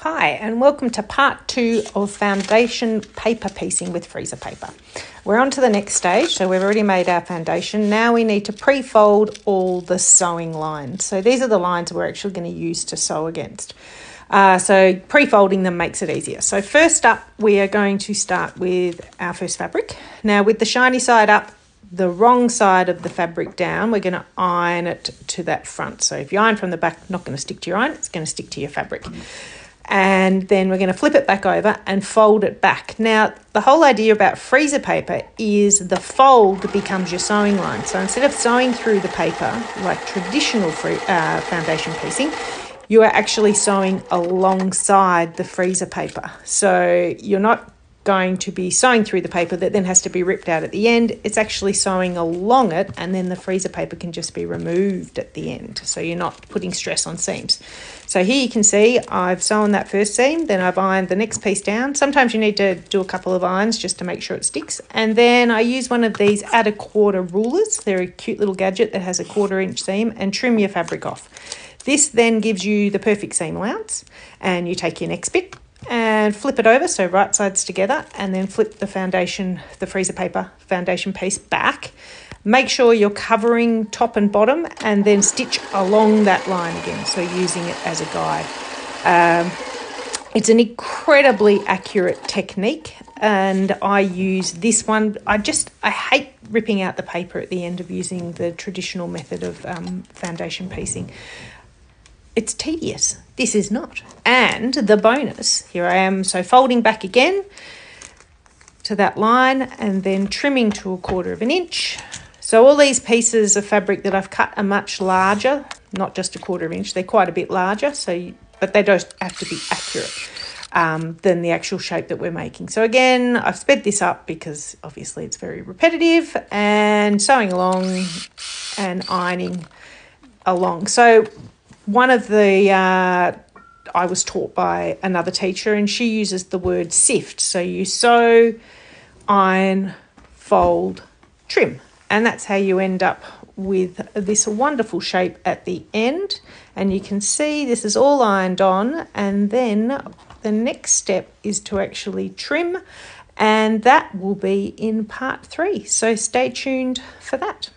Hi, and welcome to part 2 of foundation paper piecing with freezer paper. We're on to the next stage, so we've already made our foundation. Now we need to pre-fold all the sewing lines. So these are the lines we're actually going to use to sew against. So pre-folding them makes it easier. So first up, we are going to start with our first fabric. Now with the shiny side up, the wrong side of the fabric down, we're going to iron it to that front. So if you iron from the back, not going to stick to your iron, it's going to stick to your fabric. And then we're going to flip it back over and fold it back. Now, the whole idea about freezer paper is the fold becomes your sewing line. So instead of sewing through the paper like traditional foundation piecing, you are actually sewing alongside the freezer paper. So you're not going to be sewing through the paper that then has to be ripped out at the end. It's actually sewing along it, and then the freezer paper can just be removed at the end. So you're not putting stress on seams. So here you can see I've sewn that first seam, then I've ironed the next piece down. Sometimes you need to do a couple of irons just to make sure it sticks. And then I use one of these add a quarter rulers. They're a cute little gadget that has a 1/4 inch seam, and trim your fabric off. This then gives you the perfect seam allowance, and you take your next bit and flip it over, so right sides together, and then flip the freezer paper foundation piece back. Make sure you're covering top and bottom, and then stitch along that line again, so using it as a guide. It's an incredibly accurate technique, and I use this one. I hate ripping out the paper at the end of using the traditional method of foundation piecing. It's tedious. This is not. And the bonus, here I am, so folding back again to that line and then trimming to 1/4 inch. So all these pieces of fabric that I've cut are much larger, not just 1/4 inch, they're quite a bit larger, but they don't have to be accurate than the actual shape that we're making. So again, I've sped this up because obviously it's very repetitive, and sewing along and ironing along. So one of the, I was taught by another teacher, and she uses the word sift. So you sew, iron, fold, trim. And that's how you end up with this wonderful shape at the end. And you can see this is all ironed on. And then the next step is to actually trim. And that will be in part 3. So stay tuned for that.